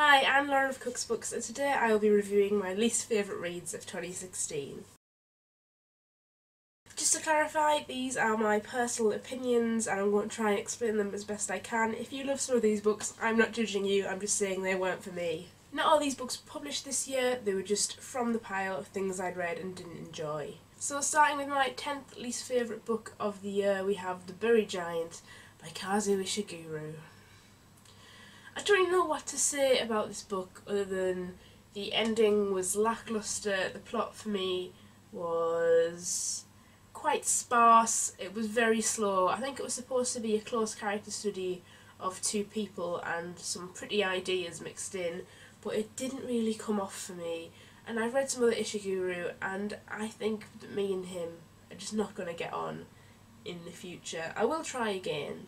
Hi, I'm Lauren of Cook's Books, and today I will be reviewing my least favourite reads of 2016. Just to clarify, these are my personal opinions and I'm going to try and explain them as best I can. If you love some of these books, I'm not judging you, I'm just saying they weren't for me. Not all these books were published this year, they were just from the pile of things I'd read and didn't enjoy. So starting with my 10th least favourite book of the year, we have The Buried Giant by Kazuo Ishiguro. I don't really know what to say about this book other than the ending was lacklustre, the plot for me was quite sparse, it was very slow. I think it was supposed to be a close character study of two people and some pretty ideas mixed in, but it didn't really come off for me. And I've read some other Ishiguro and I think that me and him are just not going to get on in the future. I will try again,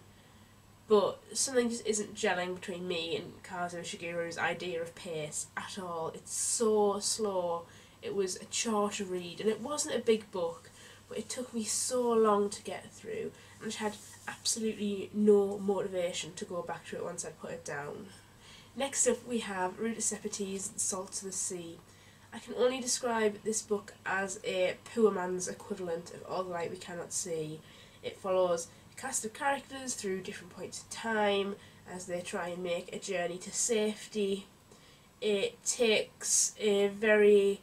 but something just isn't gelling between me and Kazuo Ishiguro's idea of pace at all. It's so slow. It was a chore to read, and it wasn't a big book, but it took me so long to get through, and I had absolutely no motivation to go back to it once I'd put it down. Next up we have Ruta Sepetys' Salt to the Sea. I can only describe this book as a poor man's equivalent of All the Light We Cannot See. It follows a cast of characters through different points in time as they try and make a journey to safety. It takes a very,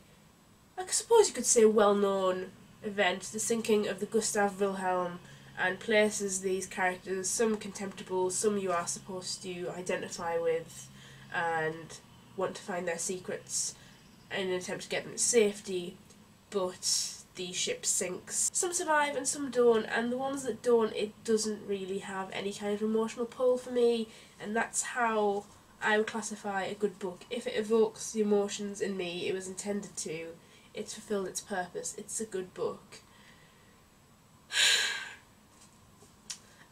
I suppose you could say, well-known event, the sinking of the Gustav Wilhelm, and places these characters, some contemptible, some you are supposed to identify with and want to find their secrets in an attempt to get them to safety, but the ship sinks. Some survive and some don't, and the ones that don't, it doesn't really have any kind of emotional pull for me, and that's how I would classify a good book. If it evokes the emotions in me it was intended to, it's fulfilled its purpose, it's a good book.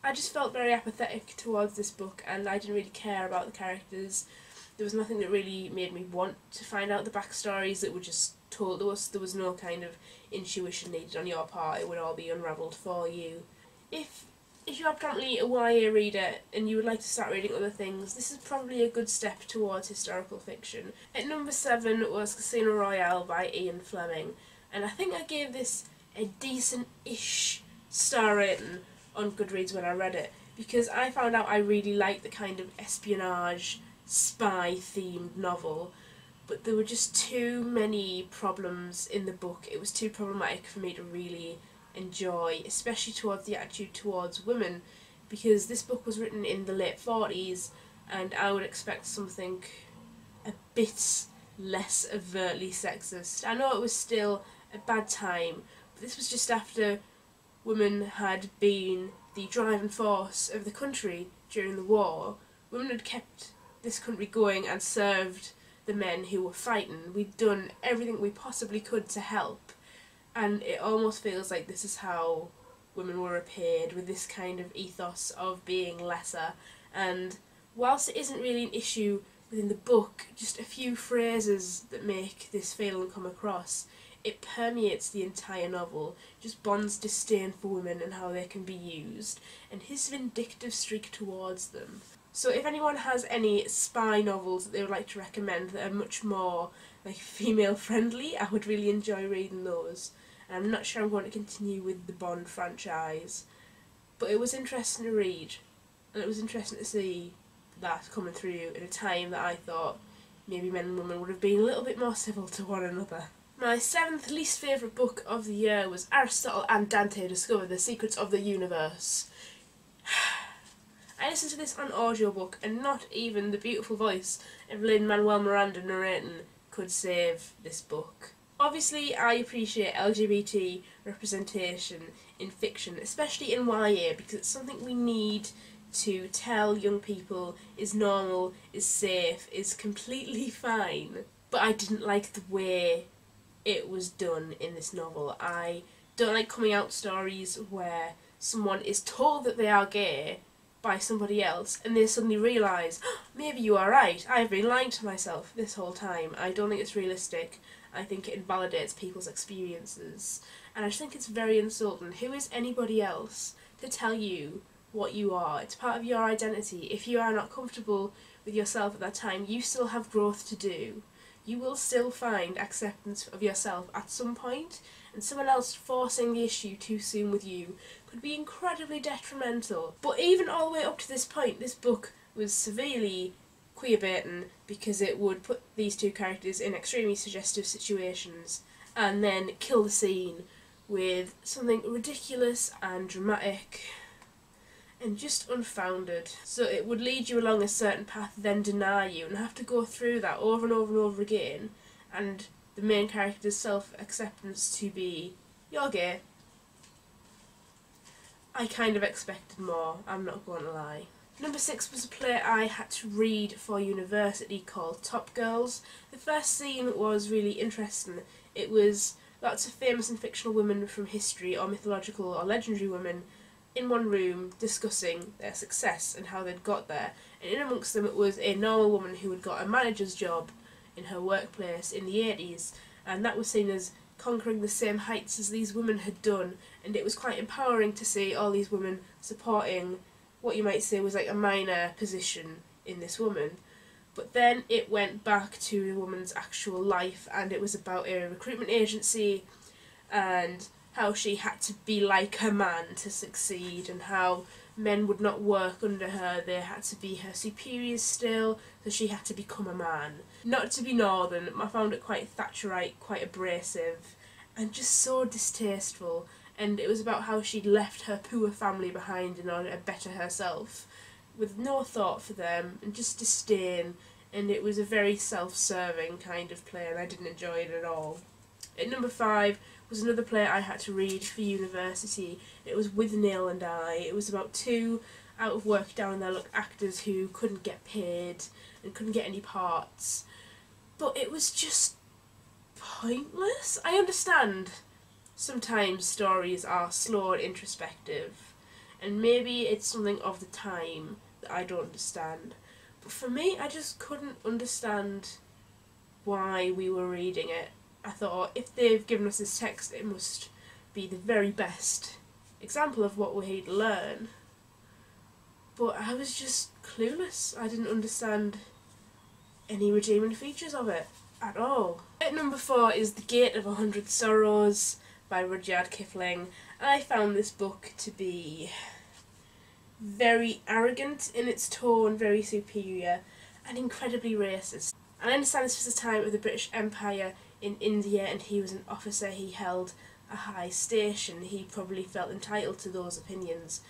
I just felt very apathetic towards this book and I didn't really care about the characters. There was nothing that really made me want to find out the backstories that were just told to us. There was no kind of intuition needed on your part, it would all be unravelled for you. If you are predominantly a YA reader and you would like to start reading other things, this is probably a good step towards historical fiction. At number 7 was Casino Royale by Ian Fleming, and I think I gave this a decent-ish star rating on Goodreads when I read it, because I found out I really liked the kind of espionage, spy-themed novel, but there were just too many problems in the book. It was too problematic for me to really enjoy, especially towards the attitude towards women, because this book was written in the late 40s and I would expect something a bit less overtly sexist. I know it was still a bad time, but this was just after women had been the driving force of the country during the war. Women had kept this country going and served the men who were fighting. We'd done everything we possibly could to help, and it almost feels like this is how women were repaid, with this kind of ethos of being lesser. And whilst it isn't really an issue within the book, just a few phrases that make this feeling come across, it permeates the entire novel, just Bond's disdain for women and how they can be used, and his vindictive streak towards them. So if anyone has any spy novels that they would like to recommend that are much more female friendly, I would really enjoy reading those. And I'm not sure I'm going to continue with the Bond franchise, but it was interesting to read, and it was interesting to see that coming through in a time that I thought maybe men and women would have been a little bit more civil to one another. My 7th least favourite book of the year was Aristotle and Dante Discover the Secrets of the Universe. I listened to this on audiobook, and not even the beautiful voice of Lin-Manuel Miranda narrating could save this book. Obviously I appreciate LGBT representation in fiction, especially in YA, because it's something we need to tell young people is normal, is safe, is completely fine. But I didn't like the way it was done in this novel. I don't like coming out stories where someone is told that they are gay by somebody else and they suddenly realise, oh, maybe you are right, I've been lying to myself this whole time. I don't think it's realistic. I think it invalidates people's experiences, and I just think it's very insulting. Who is anybody else to tell you what you are? It's part of your identity. If you are not comfortable with yourself at that time, you still have growth to do. You will still find acceptance of yourself at some point, and someone else forcing the issue too soon with you could be incredibly detrimental. But even all the way up to this point, this book was severely queerbaiting because it would put these two characters in extremely suggestive situations and then kill the scene with something ridiculous and dramatic and just unfounded. So it would lead you along a certain path, then deny you, and have to go through that over and over and over again, and the main character's self-acceptance to be, you're gay. I kind of expected more, I'm not going to lie. Number 6 was a play I had to read for university called Top Girls. The first scene was really interesting. It was lots of famous and fictional women from history, or mythological or legendary women, in one room discussing their success and how they'd got there. And in amongst them it was a normal woman who had got a manager's job in her workplace in the 80s, and that was seen as conquering the same heights as these women had done, and it was quite empowering to see all these women supporting what you might say was like a minor position in this woman. But then it went back to the woman's actual life, and it was about a recruitment agency and how she had to be like her man to succeed, and how men would not work under her, they had to be her superiors still, so she had to become a man. Not to be northern, I found it quite Thatcherite, quite abrasive, and just so distasteful, and it was about how she'd left her poor family behind in order to better herself, with no thought for them, and just disdain, and it was a very self-serving kind of play, and I didn't enjoy it at all. At number 5 was another play I had to read for university. It was Withnail and I. It was about two out of work, down on their luck actors who couldn't get paid and couldn't get any parts. But it was just pointless. I understand sometimes stories are slow and introspective, and maybe it's something of the time that I don't understand. But for me, I just couldn't understand why we were reading it. I thought, if they've given us this text, it must be the very best example of what we'd learn. But I was just clueless. I didn't understand any redeeming features of it at all. At number 4 is The Gate of 100 Sorrows by Rudyard Kipling. I found this book to be very arrogant in its tone, very superior, and incredibly racist. And I understand this was the time of the British Empire in India, and he was an officer, he held a high station, he probably felt entitled to those opinions.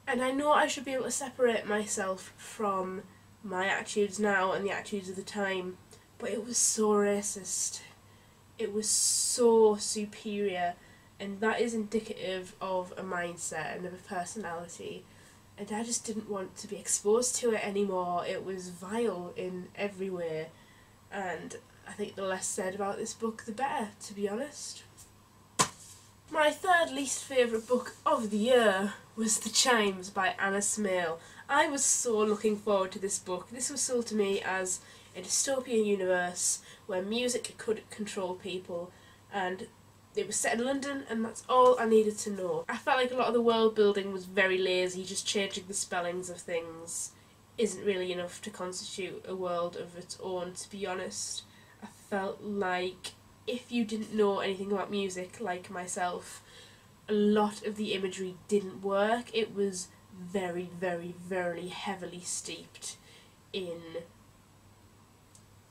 And I know I should be able to separate myself from my attitudes now and the attitudes of the time, but it was so racist. It was so superior, and that is indicative of a mindset and of a personality, and I just didn't want to be exposed to it anymore. It was vile in every way, and I think the less said about this book the better, to be honest. My third least favourite book of the year was The Chimes by Anna Smale. I was so looking forward to this book. This was sold to me as a dystopian universe where music could control people, and it was set in London, and that's all I needed to know. I felt like a lot of the world building was very lazy, just changing the spellings of things isn't really enough to constitute a world of its own, to be honest. I felt like if you didn't know anything about music, like myself, a lot of the imagery didn't work. It was very, very, very heavily steeped in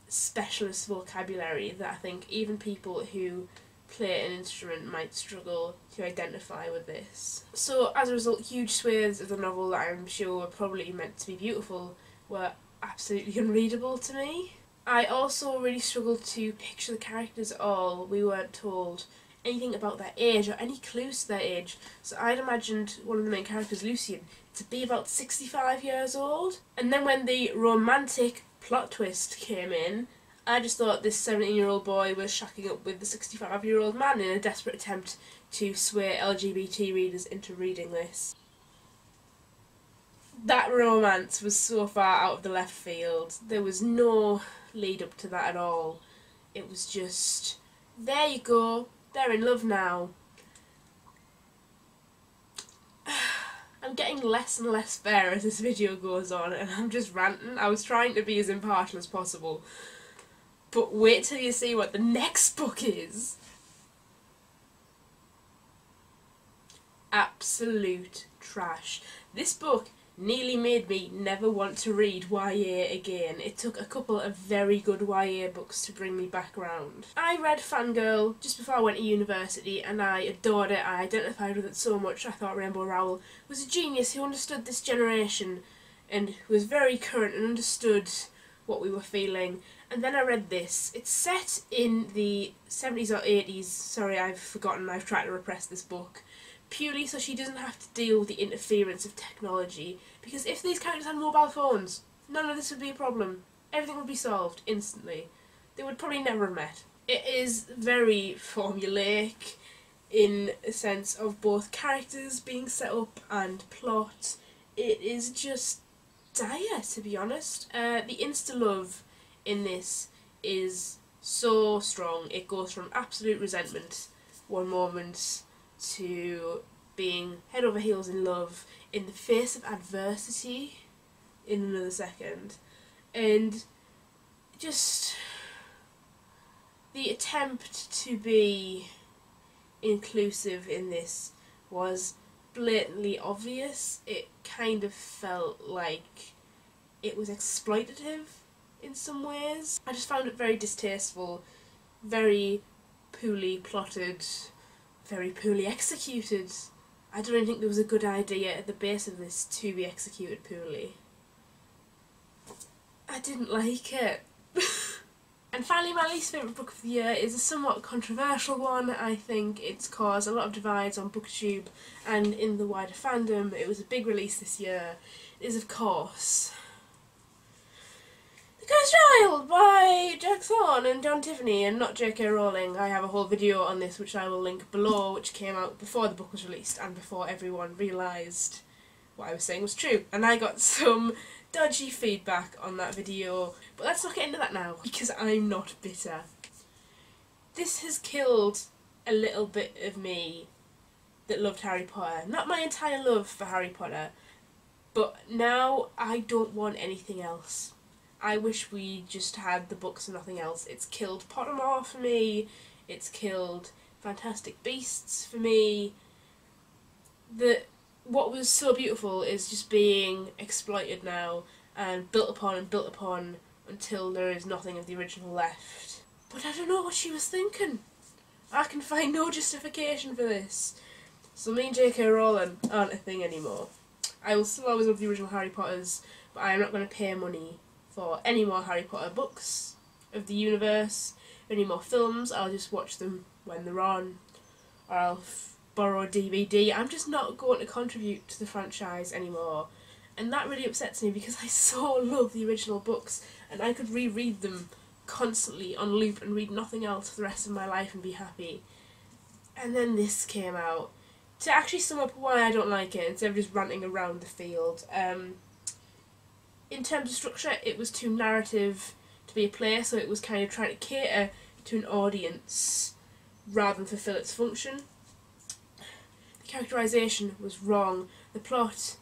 specialist vocabulary that I think even people who play an instrument might struggle to identify with this. So as a result, huge swathes of the novel that I'm sure were probably meant to be beautiful were absolutely unreadable to me. I also really struggled to picture the characters at all. We weren't told anything about their age or any clues to their age, so I'd imagined one of the main characters, Lucian, to be about 65 years old. And then when the romantic plot twist came in, I just thought this 17-year-old boy was shacking up with the 65-year-old man in a desperate attempt to sway LGBT readers into reading this. That romance was so far out of the left field. There was no lead up to that at all. It was just, there you go, they're in love now. I'm getting less and less fair as this video goes on, and I'm just ranting. I was trying to be as impartial as possible. But wait till you see what the next book is. Absolute trash. This book nearly made me never want to read YA again. It took a couple of very good YA books to bring me back round. I read Fangirl just before I went to university and I adored it. I identified with it so much. I thought Rainbow Rowell was a genius who understood this generation and was very current and understood what we were feeling. And then I read this. It's set in the 70s or 80s. Sorry, I've forgotten. I've tried to repress this book. Purely so she doesn't have to deal with the interference of technology. Because if these characters had mobile phones, none of this would be a problem. Everything would be solved instantly. They would probably never have met. It is very formulaic in a sense of both characters being set up and plot. It is just dire, to be honest. The insta-love in this is so strong. It goes from absolute resentment one moment to being head over heels in love in the face of adversity in another second. And just the attempt to be inclusive in this was blatantly obvious. It kind of felt like it was exploitative in some ways. I just found it very distasteful, very poorly plotted, very poorly executed. I don't even think there was a good idea at the base of this to be executed poorly. I didn't like it. And finally, my least favourite book of the year is a somewhat controversial one. I think it's caused a lot of divides on BookTube and in the wider fandom. It was a big release this year. It is, of course, The Cursed Child by Jack Thorne and John Tiffany, and not J.K. Rowling. I have a whole video on this which I will link below, which came out before the book was released and before everyone realised what I was saying was true. And I got some dodgy feedback on that video, but let's not get into that now, because I'm not bitter. This has killed a little bit of me that loved Harry Potter. Not my entire love for Harry Potter, but now I don't want anything else. I wish we just had the books and nothing else. It's killed Pottermore for me, it's killed Fantastic Beasts for me. What was so beautiful is just being exploited now and built upon until there is nothing of the original left. But I don't know what she was thinking. I can find no justification for this. So me and J.K. Rowling aren't a thing anymore. I will still always love the original Harry Potters, but I am not going to pay money for any more Harry Potter books of the universe, any more films. I'll just watch them when they're on, or I'll borrow a DVD. I'm just not going to contribute to the franchise anymore, and that really upsets me because I so love the original books and I could reread them constantly on loop and read nothing else for the rest of my life and be happy. And then this came out. To actually sum up why I don't like it, instead of just ranting around the field, in terms of structure, it was too narrative to be a play, so it was kind of trying to cater to an audience rather than fulfill its function. The characterisation was wrong. The plot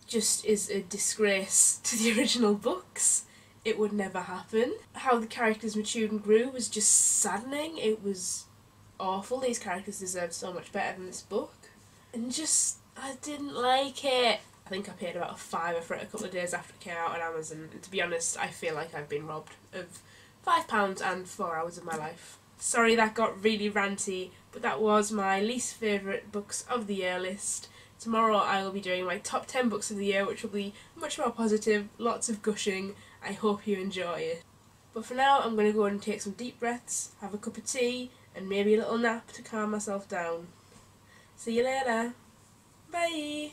just is a disgrace to the original books. It would never happen. How the characters matured and grew was just saddening. It was awful. These characters deserved so much better than this book. And just, I didn't like it. I think I paid about a £5 for it a couple of days after it came out on Amazon, and to be honest, I feel like I've been robbed of £5 and 4 hours of my life. Sorry that got really ranty, but that was my least favourite books of the year list. Tomorrow I will be doing my top 10 books of the year, which will be much more positive, lots of gushing. I hope you enjoy it. But for now, I'm going to go and take some deep breaths, have a cup of tea, and maybe a little nap to calm myself down. See you later. Bye!